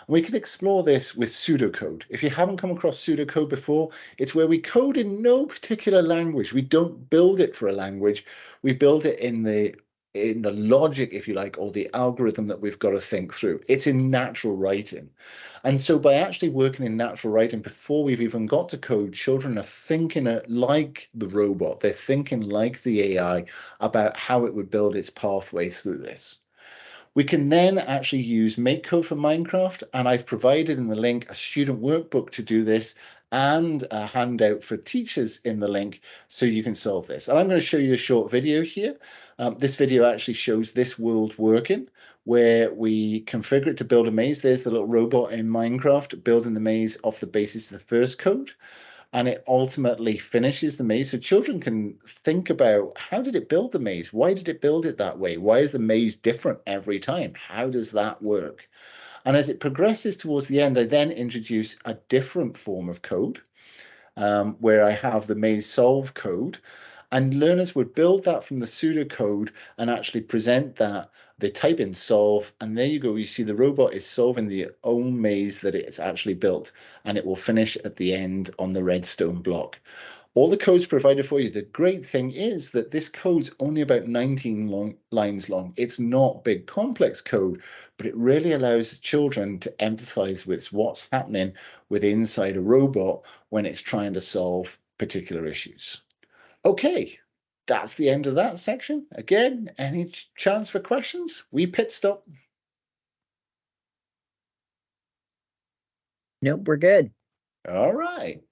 We can explore this with pseudocode. If you haven't come across pseudocode before, it's where we code in no particular language. We don't build it for a language. We build it in the logic, if you like, or the algorithm that we've got to think through. It's in natural writing. And so by actually working in natural writing before we've even got to code, children are thinking like the robot. They're thinking like the AI about how it would build its pathway through this. We can then actually use MakeCode for Minecraft, and I've provided in the link a student workbook to do this and a handout for teachers in the link so you can solve this. And I'm going to show you a short video here. This video actually shows this world working, where we configure it to build a maze. There's the little robot in Minecraft building the maze off the basis of the first code, and it ultimately finishes the maze. So children can think about, how did it build the maze? Why did it build it that way? Why is the maze different every time? How does that work? And as it progresses towards the end, I then introduce a different form of code, where I have the maze solve code, and learners would build that from the pseudocode and actually present that. They type in solve, and there you go. You see the robot is solving the own maze that it's actually built, and it will finish at the end on the redstone block. All the code's provided for you. The great thing is that this code's only about 19 lines long. It's not big, complex code, but it really allows children to empathize with what's happening with inside a robot when it's trying to solve particular issues. Okay, that's the end of that section. Again, any chance for questions? We pit stop. Nope, we're good. All right.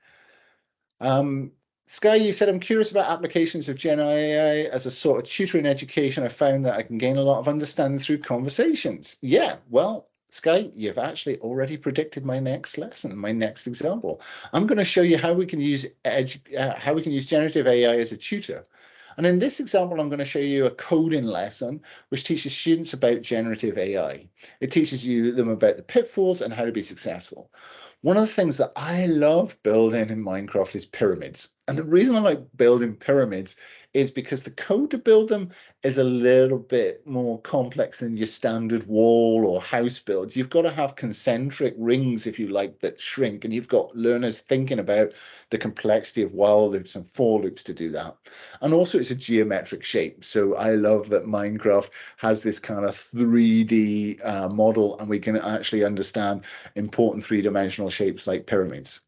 Sky, you said, I'm curious about applications of Gen AI as a sort of tutor in education. I found that I can gain a lot of understanding through conversations. Yeah, well, Sky, you've actually already predicted my next lesson, my next example. I'm going to show you how we can use generative AI as a tutor. And in this example, I'm going to show you a coding lesson which teaches students about generative AI. It teaches them about the pitfalls and how to be successful. One of the things that I love building in Minecraft is pyramids. And the reason I like building pyramids is because the code to build them is a little bit more complex than your standard wall or house builds. You've got to have concentric rings, if you like, that shrink, and you've got learners thinking about the complexity of while loops and for loops to do that. And also it's a geometric shape. So I love that Minecraft has this kind of 3D model, and we can actually understand important three-dimensional shapes like pyramids.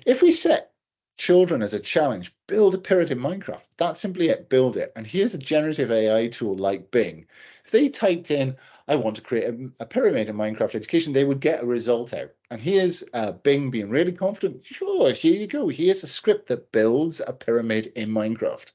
If we set children as a challenge, build a pyramid in Minecraft. That's simply it, build it. And here's a generative AI tool like Bing. If they typed in, I want to create a pyramid in Minecraft education, they would get a result out. And here's Bing being really confident. Sure, here you go. Here's a script that builds a pyramid in Minecraft.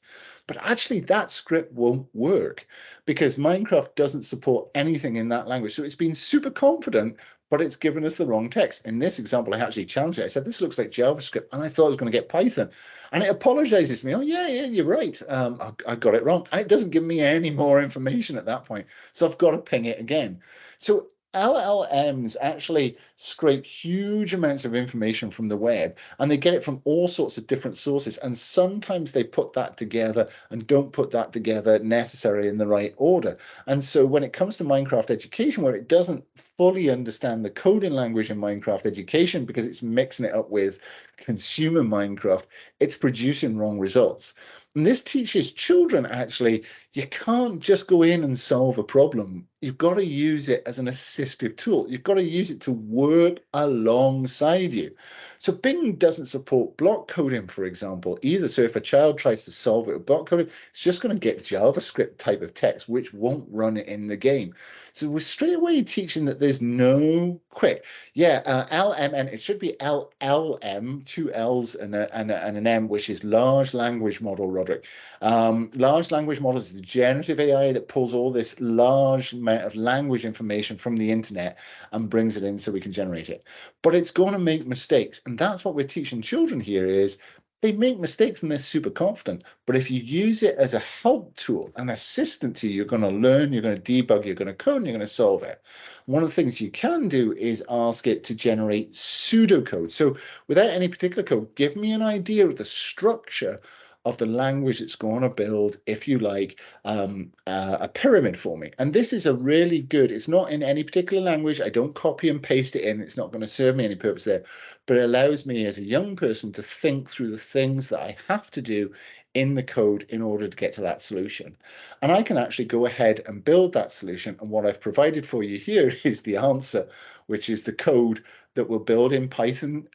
But actually that script won't work because Minecraft doesn't support anything in that language. So it's been super confident, but it's given us the wrong text. In this example, I actually challenged it. I said, this looks like JavaScript. And I thought I was going to get Python. And it apologizes to me. Oh, yeah, you're right. I got it wrong. And it doesn't give me any more information at that point. So I've got to ping it again. So LLMs actually scrape huge amounts of information from the web, and they get it from all sorts of different sources. And sometimes they put that together and don't put that together necessarily in the right order. And so when it comes to Minecraft education, where it doesn't fully understand the coding language in Minecraft education because it's mixing it up with consumer Minecraft, it's producing wrong results. And this teaches children, actually, you can't just go in and solve a problem. You've got to use it as an assistive tool. You've got to use it to work alongside you. So Bing doesn't support block coding, for example, either. So if a child tries to solve it with block coding, it's just going to get JavaScript type of text, which won't run it in the game. So we're straight away teaching that there's no quick. Yeah, LMN, it should be LLM two L's and an M, which is large language model, Roderick. Large language models is the generative AI that pulls all this large amount of language information from the internet and brings it in so we can generate it. But it's going to make mistakes. And that's what we're teaching children here is they make mistakes and they're super confident. But if you use it as a help tool, an assistant to you, you're going to learn, you're going to debug, you're going to code, and you're going to solve it. One of the things you can do is ask it to generate pseudocode. So without any particular code, give me an idea of the structure of the language it's going to build, if you like, a pyramid for me. And this is a really good, it's not in any particular language. I don't copy and paste it in. It's not going to serve me any purpose there, but it allows me as a young person to think through the things that I have to do in the code in order to get to that solution. And I can actually go ahead and build that solution. And what I've provided for you here is the answer, which is the code that will build in Python,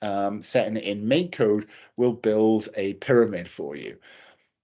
setting it in MakeCode, will build a pyramid for you.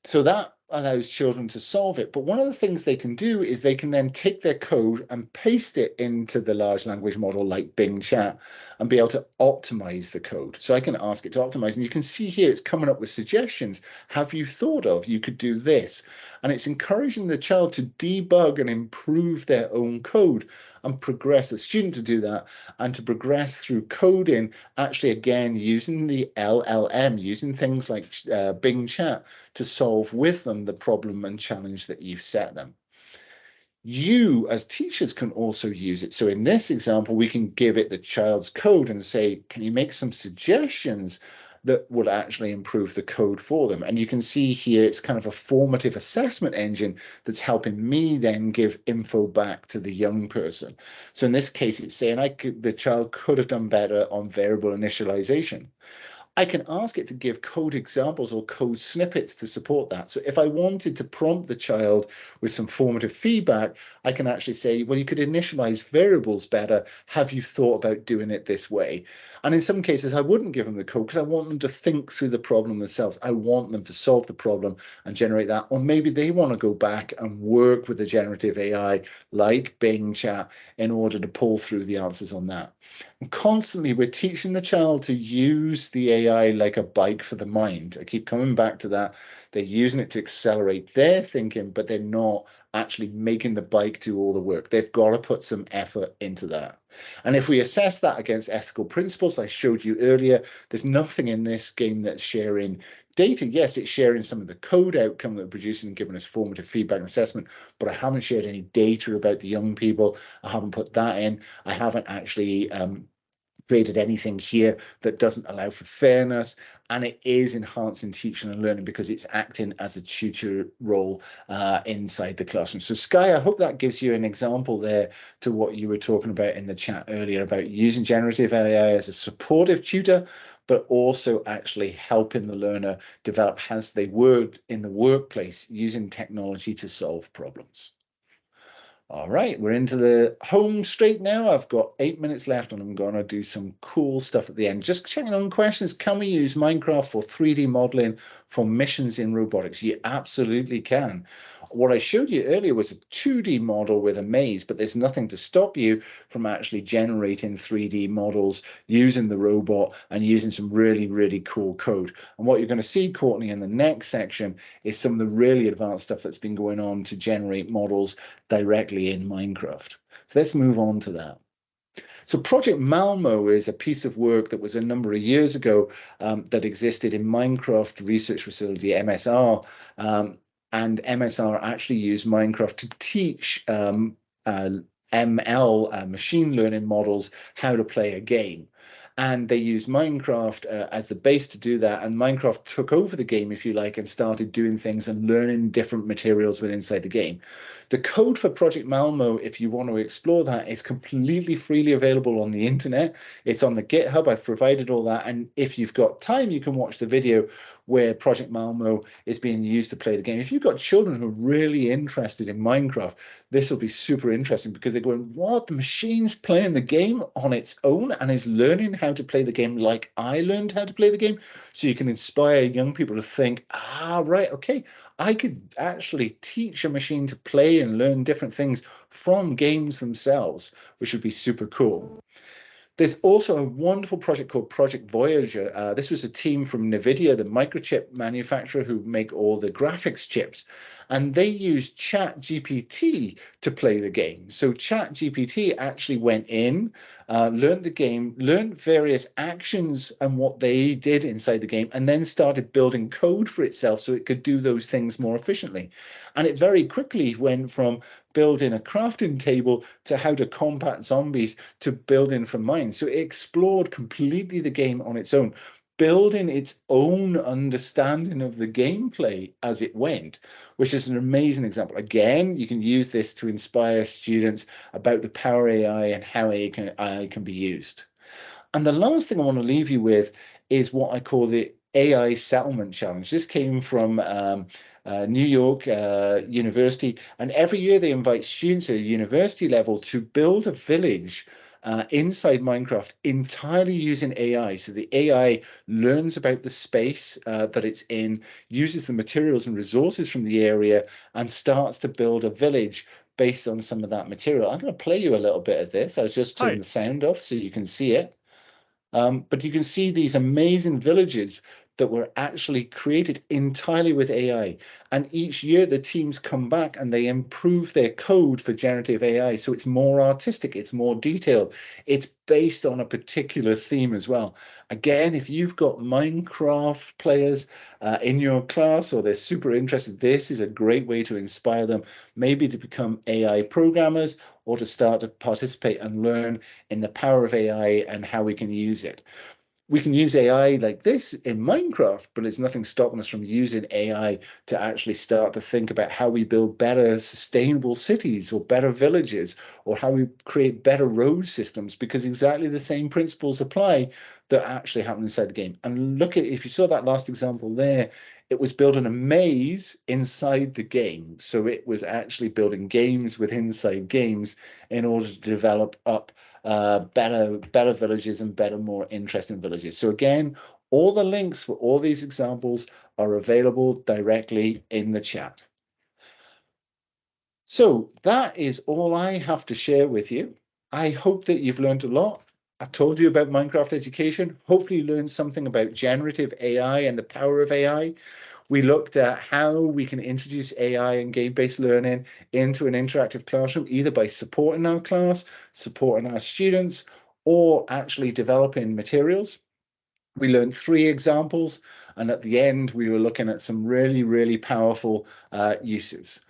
So that allows children to solve it. But one of the things they can do is they can then take their code and paste it into the large language model like Bing Chat and be able to optimize the code. So I can ask it to optimize. And you can see here it's coming up with suggestions. Have you thought of, you could do this? And it's encouraging the child to debug and improve their own code and progress, the student to do that, and to progress through coding, actually, again, using the LLM, using things like Bing Chat to solve with them the problem and challenge that you've set them. You as teachers can also use it. So in this example, we can give it the child's code and say, can you make some suggestions that would actually improve the code for them? And you can see here, it's kind of a formative assessment engine that's helping me then give info back to the young person. So in this case, it's saying the child could have done better on variable initialization. I can ask it to give code examples or code snippets to support that. So if I wanted to prompt the child with some formative feedback, I can actually say, well, you could initialize variables better. Have you thought about doing it this way? And in some cases, I wouldn't give them the code because I want them to think through the problem themselves. I want them to solve the problem and generate that. Or maybe they want to go back and work with a generative AI like Bing Chat in order to pull through the answers on that. And constantly, we're teaching the child to use the AI like a bike for the mind. I keep coming back to that. They're using it to accelerate their thinking, but they're not actually making the bike do all the work. They've got to put some effort into that. And if we assess that against ethical principles, I showed you earlier, there's nothing in this game that's sharing data. Yes, it's sharing some of the code outcome that we're producing and giving us formative feedback and assessment, but I haven't shared any data about the young people. I haven't put that in. I haven't actually created anything here that doesn't allow for fairness, and it is enhancing teaching and learning because it's acting as a tutor role inside the classroom. So Sky, I hope that gives you an example there to what you were talking about in the chat earlier about using generative AI as a supportive tutor, but also actually helping the learner develop as they work in the workplace using technology to solve problems. All right, we're into the home straight now. I've got 8 minutes left and I'm going to do some cool stuff at the end. Just checking on questions. Can we use Minecraft for 3D modeling for missions in robotics? You absolutely can. What I showed you earlier was a 2D model with a maze, but there's nothing to stop you from actually generating 3D models using the robot and using some really, really cool code. And what you're going to see, Courtney, in the next section is some of the really advanced stuff that's been going on to generate models directly in Minecraft. So let's move on to that. So Project Malmo is a piece of work that was a number of years ago that existed in Minecraft Research Facility, MSR. And MSR actually used Minecraft to teach ML, machine learning models, how to play a game. And they used Minecraft as the base to do that. And Minecraft took over the game, if you like, and started doing things and learning different materials within inside the game. The code for Project Malmo, if you want to explore that, is completely freely available on the internet. It's on the GitHub. I've provided all that. And if you've got time, you can watch the video where Project Malmo is being used to play the game. If you've got children who are really interested in Minecraft, this will be super interesting because they're going, what? The machine's playing the game on its own and is learning how to play the game like I learned how to play the game. So you can inspire young people to think, right, okay, I could actually teach a machine to play and learn different things from games themselves, which would be super cool. There's also a wonderful project called Project Voyager. This was a team from NVIDIA, the microchip manufacturer who make all the graphics chips. And they used ChatGPT to play the game. So ChatGPT actually went in, learned the game, learned various actions and what they did inside the game, and then started building code for itself so it could do those things more efficiently. And it very quickly went from building a crafting table to how to combat zombies to building from mines. So it explored completely the game on its own, building its own understanding of the gameplay as it went, which is an amazing example. Again, you can use this to inspire students about the power of AI and how AI can be used. And the last thing I want to leave you with is what I call the AI Settlement Challenge. This came from New York University, and every year they invite students at a university level to build a village inside Minecraft entirely using AI. So the AI learns about the space that it's in, uses the materials and resources from the area, and starts to build a village based on some of that material. I'm going to play you a little bit of this. I'll just turn Hi. the sound off so you can see it. But you can see these amazing villages that were actually created entirely with AI. And each year the teams come back and they improve their code for generative AI. So it's more artistic, it's more detailed, it's based on a particular theme as well. Again, if you've got Minecraft players in your class or they're super interested, this is a great way to inspire them, maybe to become AI programmers or to start to participate and learn in the power of AI and how we can use it. We can use AI like this in Minecraft, but there's nothing stopping us from using AI to actually start to think about how we build better sustainable cities or better villages or how we create better road systems, because exactly the same principles apply that actually happen inside the game. And look at, if you saw that last example there, it was building a maze inside the game. So it was actually building games with inside games in order to develop up better villages and better, more interesting villages. So again, all the links for all these examples are available directly in the chat. So that is all I have to share with you. I hope that you've learned a lot. I told you about Minecraft education. Hopefully you learned something about generative AI and the power of AI. We looked at how we can introduce AI and game-based learning into an interactive classroom, either by supporting our class, supporting our students, or actually developing materials. We learned 3 examples, and at the end, we were looking at some really, really powerful uses.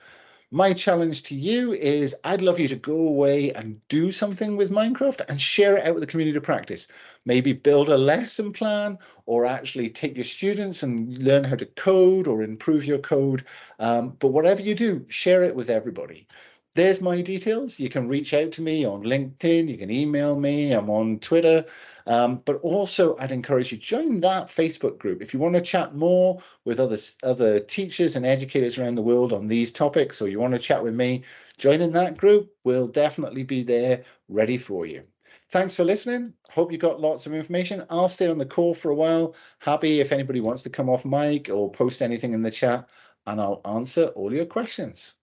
My challenge to you is I'd love you to go away and do something with Minecraft and share it out with the community to practice. Maybe build a lesson plan or actually take your students and learn how to code or improve your code. But whatever you do, share it with everybody. There's my details. You can reach out to me on LinkedIn. You can email me. I'm on Twitter. But also, I'd encourage you join that Facebook group if you want to chat more with other teachers and educators around the world on these topics, or you want to chat with me, join in that group. We'll definitely be there ready for you. Thanks for listening. Hope you got lots of information. I'll stay on the call for a while. Happy if anybody wants to come off mic or post anything in the chat, and I'll answer all your questions.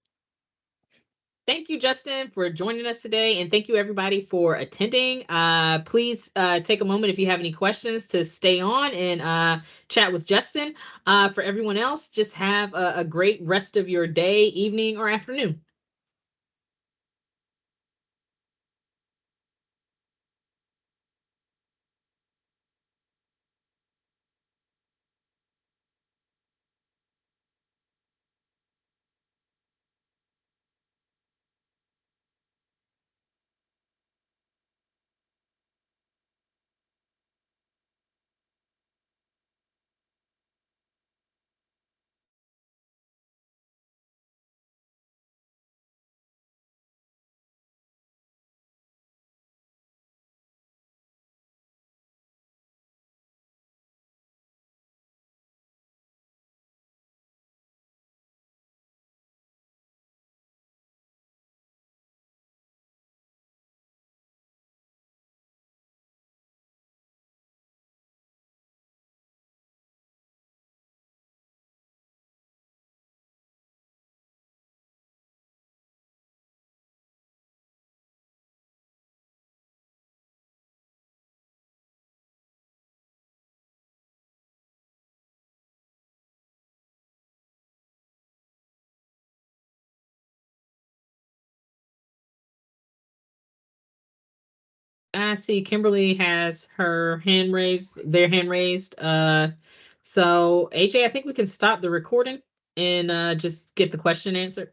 Thank you, Justin, for joining us today. And thank you, everybody, for attending. Please take a moment if you have any questions to stay on and chat with Justin. For everyone else, just have a great rest of your day, evening, or afternoon. I see Kimberly has her hand raised, their hand raised. So AJ, I think we can stop the recording and just get the question answered.